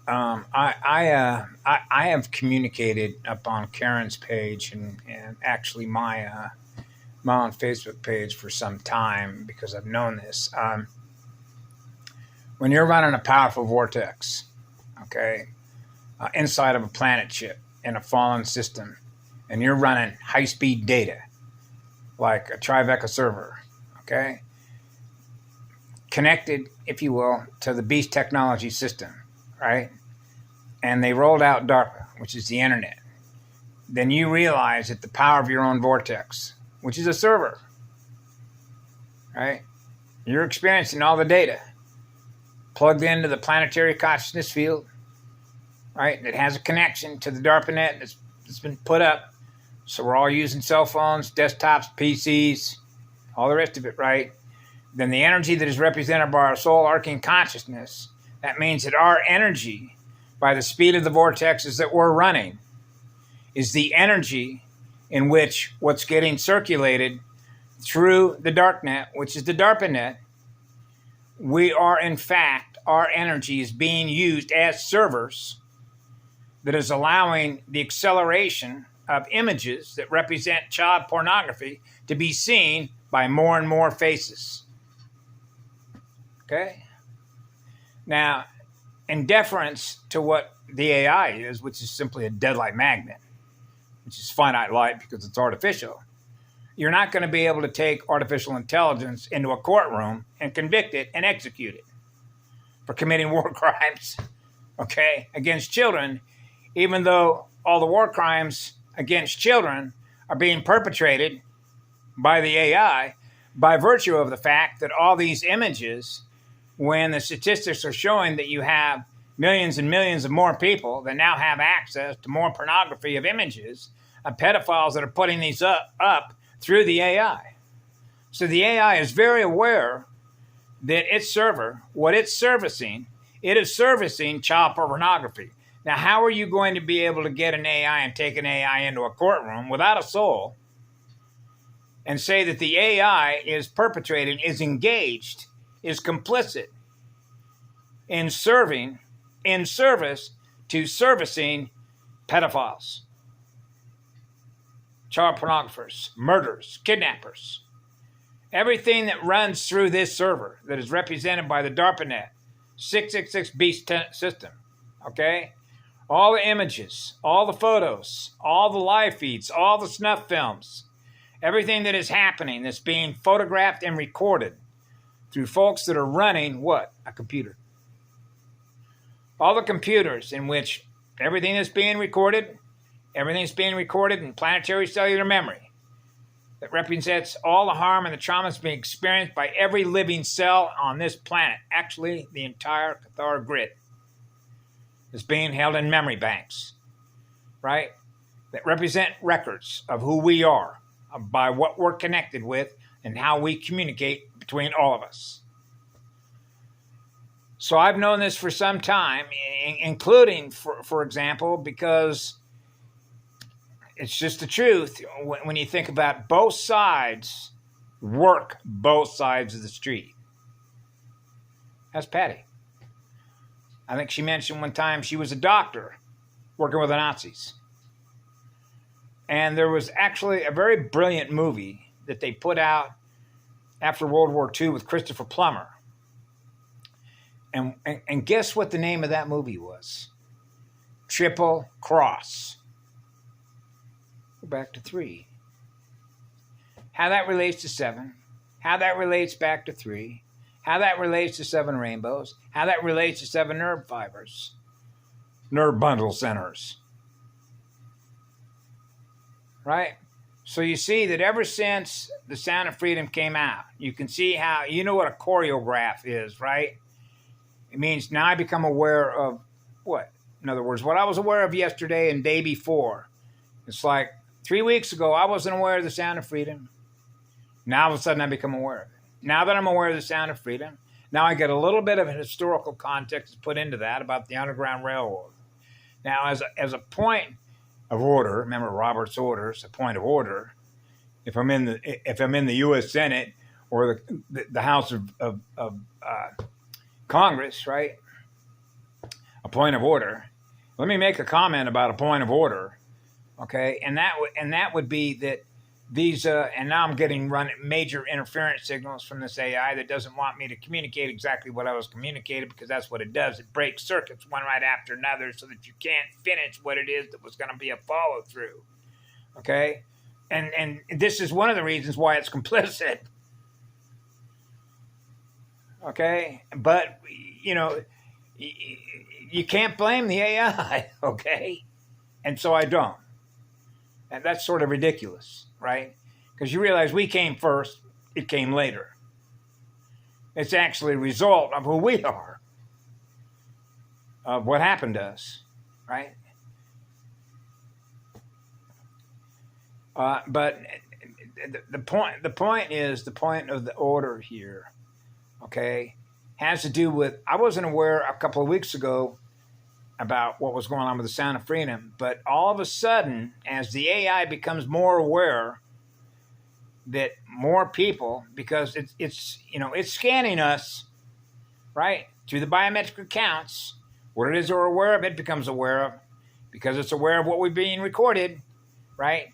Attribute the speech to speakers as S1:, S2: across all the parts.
S1: I have communicated up on Karen's page and actually my own Facebook page for some time because I've known this. When you're running a powerful vortex, okay, inside of a planet ship in a fallen system, and you're running high speed data like a Triveca server, okay, connected, if you will, to the Beast technology system, right? And they rolled out DARPA, which is the internet. Then you realize that the power of your own vortex, which is a server, right? You're experiencing all the data plugged into the planetary consciousness field, right? That has a connection to the DARPA net that's been put up. So we're all using cell phones, desktops, PCs, all the rest of it, right? Then the energy that is represented by our soul arcing consciousness, that means that our energy, by the speed of the vortexes that we're running, is the energy in which what's getting circulated through the dark net, which is the DARPA net. We are, in fact, our energy is being used as servers that is allowing the acceleration of images that represent child pornography to be seen by more and more faces. Okay? Now, in deference to what the AI is, which is simply a deadlight magnet, which is finite light because it's artificial, you're not going to be able to take artificial intelligence into a courtroom and convict it and execute it for committing war crimes, okay, against children, even though all the war crimes against children are being perpetrated by the AI by virtue of the fact that all these images, when the statistics are showing that you have millions and millions of more people that now have access to more pornography of images of pedophiles that are putting these up through the AI. So the AI is very aware that its server, what it's servicing, it is servicing child pornography. Now, how are you going to be able to get an AI and take an AI into a courtroom without a soul and say that the AI is perpetrating, is engaged, is complicit in serving, in service to servicing pedophiles, child pornographers, murderers, kidnappers? Everything that runs through this server that is represented by the DARPANET 666 Beast system, okay? All the images, all the photos, all the live feeds, all the snuff films, everything that is happening that's being photographed and recorded through folks that are running what? A computer. All the computers in which everything is being recorded, everything's being recorded in planetary cellular memory that represents all the harm and the traumas being experienced by every living cell on this planet, actually the entire Cathar grid, is being held in memory banks, right? That represent records of who we are, by what we're connected with, and how we communicate between all of us. So I've known this for some time, including, for example, because it's just the truth. When you think about both sides, work both sides of the street. That's Patty. I think she mentioned one time she was a doctor working with the Nazis. And there was actually a very brilliant movie that they put out after World War II with Christopher Plummer. And guess what the name of that movie was? Triple Cross. Go back to 3. How that relates to 7. How that relates back to 3. How that relates to 7 rainbows. How that relates to 7 nerve fibers. Nerve bundle centers. Right? So you see that ever since The Sound of Freedom came out, you can see how, you know what a choreograph is, right? It means now I become aware of what? In other words, what I was aware of yesterday and day before. It's like 3 weeks ago, I wasn't aware of The Sound of Freedom. Now all of a sudden I become aware of it. Now that I'm aware of The Sound of Freedom, now I get a little bit of historical context put into that about the Underground Railroad. Now, as a point of order, remember Robert's orders, a point of order. If I'm in the U.S. Senate or the House of Congress, right? A point of order. Let me make a comment about a point of order, okay? And that would be that these and now I'm getting major interference signals from this AI that doesn't want me to communicate exactly what I was communicating, because that's what it does. It breaks circuits one right after another so that you can't finish what it is that was going to be a follow through, okay? And this is one of the reasons why it's complicit, okay? But you can't blame the AI, okay? And so I don't. And that's sort of ridiculous, right? Because you realize we came first, it came later. It's actually a result of who we are, of what happened to us, right? But the point of the order here, okay, has to do with, I wasn't aware a couple of weeks ago about what was going on with the Sound of Freedom, but all of a sudden, as the AI becomes more aware that more people, because it's scanning us, right, through the biometric accounts, what it is we're aware of, it becomes aware of, because it's aware of what we're being recorded, right?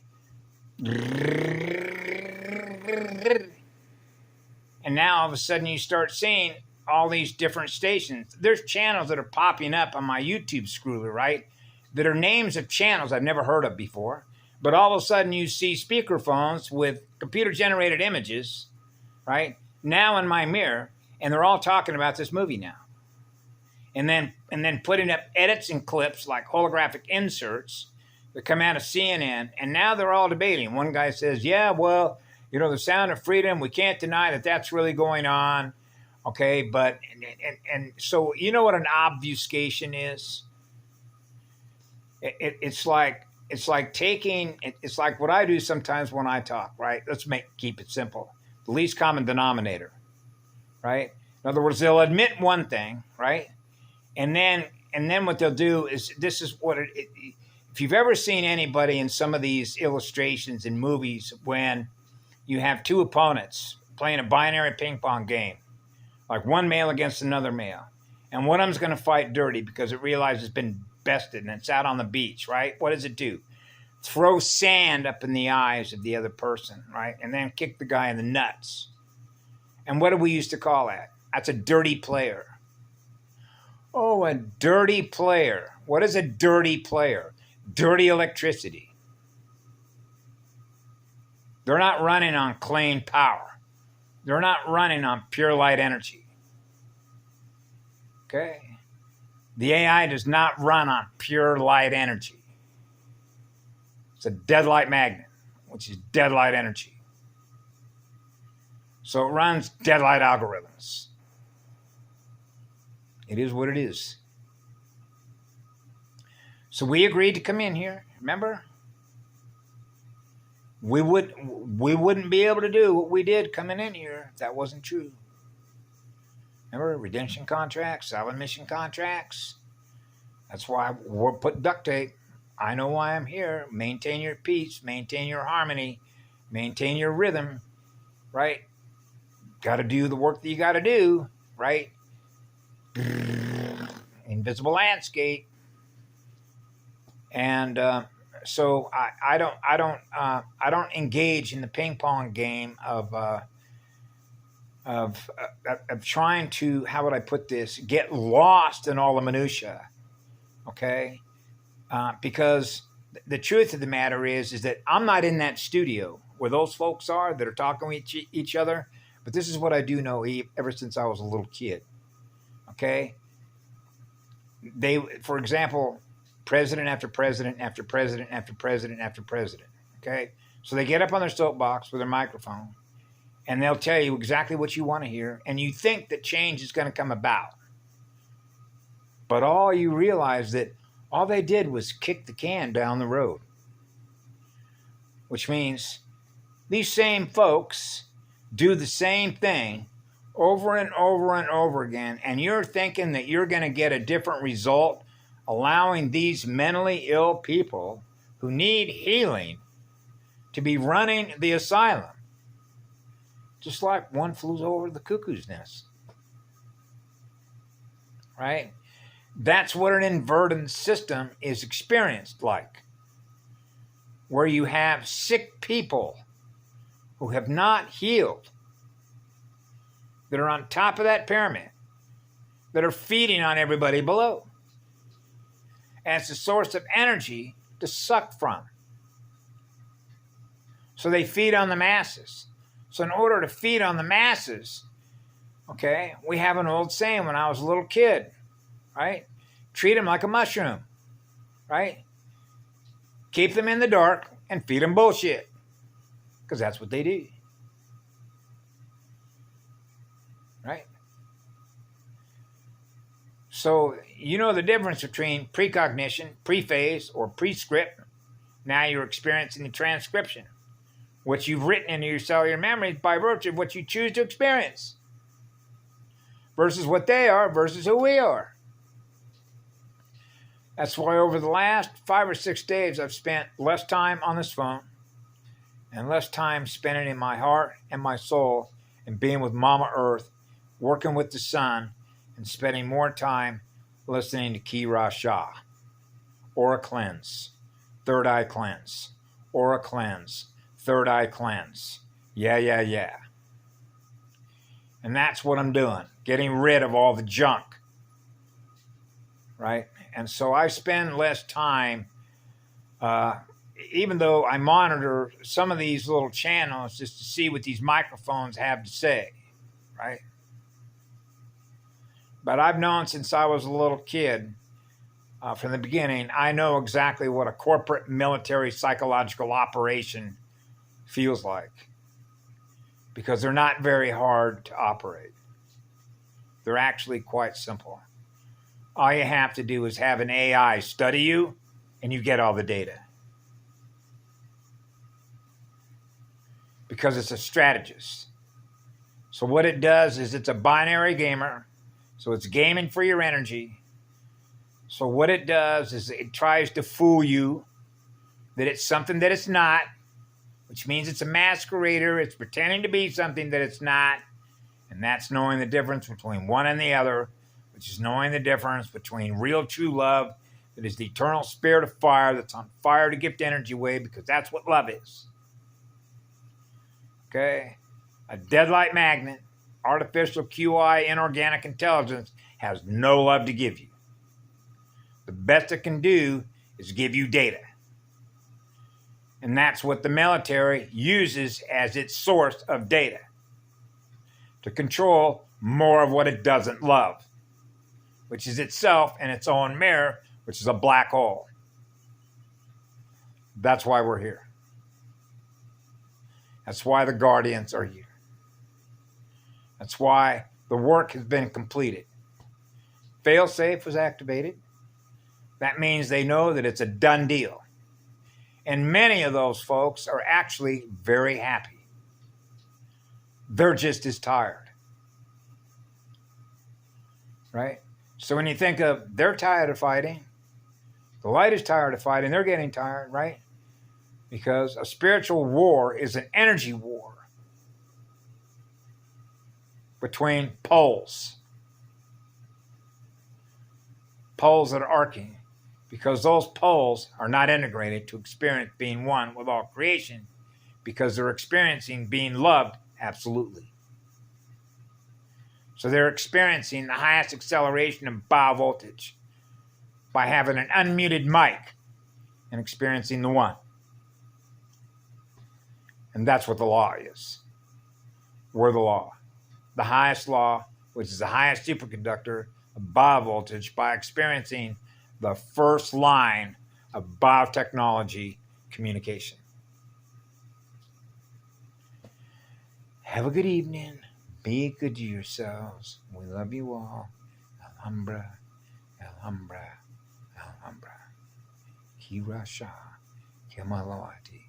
S1: And now all of a sudden you start seeing all these different stations. There's channels that are popping up on my YouTube scroller, right, that are names of channels I've never heard of before. But all of a sudden you see speakerphones with computer-generated images, right, now in my mirror, and they're all talking about this movie now. And then putting up edits and clips like holographic inserts that come out of CNN, and now they're all debating. One guy says, yeah, well, the Sound of Freedom, we can't deny that that's really going on. Okay, but and so you know what an obfuscation is? It's like what I do sometimes when I talk, right? Let's keep it simple. The least common denominator, right? In other words, they'll admit one thing, right? And then what they'll do is, this is what if you've ever seen anybody in some of these illustrations in movies when you have two opponents playing a binary ping pong game, like one male against another male, and one of them's going to fight dirty because it realizes it's been bested and it's out on the beach, right? What does it do? Throw sand up in the eyes of the other person, right? And then kick the guy in the nuts. And what do we used to call that? That's a dirty player. Oh, a dirty player. What is a dirty player? Dirty electricity. They're not running on clean power. They're not running on pure light energy. Okay? The AI does not run on pure light energy. It's a dead light magnet, which is dead light energy. So it runs dead light algorithms. It is what it is. So we agreed to come in here, remember? We wouldn't be able to do what we did coming in here if that wasn't true. Remember, redemption contracts, silent mission contracts. That's why we'll put duct tape. I know why I'm here. Maintain your peace, maintain your harmony, maintain your rhythm, right? Got to do the work that you got to do, right? Invisible landscape. And so I don't engage in the ping pong game of trying to, how would I put this, get lost in all the minutia, okay? Because the truth of the matter is that I'm not in that studio where those folks are that are talking with each other, but this is what I do know ever since I was a little kid, okay? They, for example, president after president after president after president after president, okay? So they get up on their soapbox with their microphone, and they'll tell you exactly what you want to hear, and you think that change is going to come about. But all you realize that all they did was kick the can down the road, which means these same folks do the same thing over and over and over again, and you're thinking that you're going to get a different result, allowing these mentally ill people who need healing to be running the asylum. Just like one flew over the cuckoo's nest, right? That's what an inverted system is experienced like, where you have sick people who have not healed, that are on top of that pyramid, that are feeding on everybody below. And it's a source of energy to suck from. So they feed on the masses. So in order to feed on the masses, okay, we have an old saying when I was a little kid, right? Treat them like a mushroom, right? Keep them in the dark and feed them bullshit, because that's what they do, right? So you know the difference between precognition, prephase, or prescript. Now you're experiencing the transcription, what you've written into your cellular memories by virtue of what you choose to experience, versus what they are, versus who we are. That's why over the last 5 or 6 days, I've spent less time on this phone and less time spending in my heart and my soul and being with Mama Earth, working with the sun, and spending more time listening to Ki Ra Shah. Aura Cleanse, Third Eye Cleanse, Aura Cleanse, Third Eye Cleanse. Yeah. And that's what I'm doing, getting rid of all the junk, right? And so I spend less time, even though I monitor some of these little channels just to see what these microphones have to say, right? But I've known since I was a little kid, from the beginning, I know exactly what a corporate military psychological operation feels like, because they're not very hard to operate. They're actually quite simple. All you have to do is have an AI study you, and you get all the data. Because it's a strategist. So what it does is it's a binary gamer. So it's gaming for your energy. So what it does is it tries to fool you that it's something that it's not, which means it's a masquerader. It's pretending to be something that it's not. And that's knowing the difference between one and the other, which is knowing the difference between real true love, that is the eternal spirit of fire, that's on fire to gift energy away, because that's what love is. Okay? A deadlight magnet, artificial QI, inorganic intelligence, has no love to give you. The best it can do is give you data. And that's what the military uses as its source of data, to control more of what it doesn't love, which is itself in its own mirror, which is a black hole. That's why we're here. That's why the Guardians are here. That's why the work has been completed. Failsafe was activated. That means they know that it's a done deal. And many of those folks are actually very happy. They're just as tired. Right? So when you think of they're tired of fighting, the light is tired of fighting, they're getting tired, right? Because a spiritual war is an energy war between poles. Poles that are arcing, because those poles are not integrated to experience being one with all creation, because they're experiencing being loved absolutely. So they're experiencing the highest acceleration of biovoltage by having an unmuted mic and experiencing the one. And that's what the law is. We're the law. The highest law, which is the highest superconductor of biovoltage, by experiencing the first line of biotechnology communication. Have a good evening. Be good to yourselves. We love you all. Alhambra, Alhambra, Alhambra. Ki Ra Shah, Kemalawati.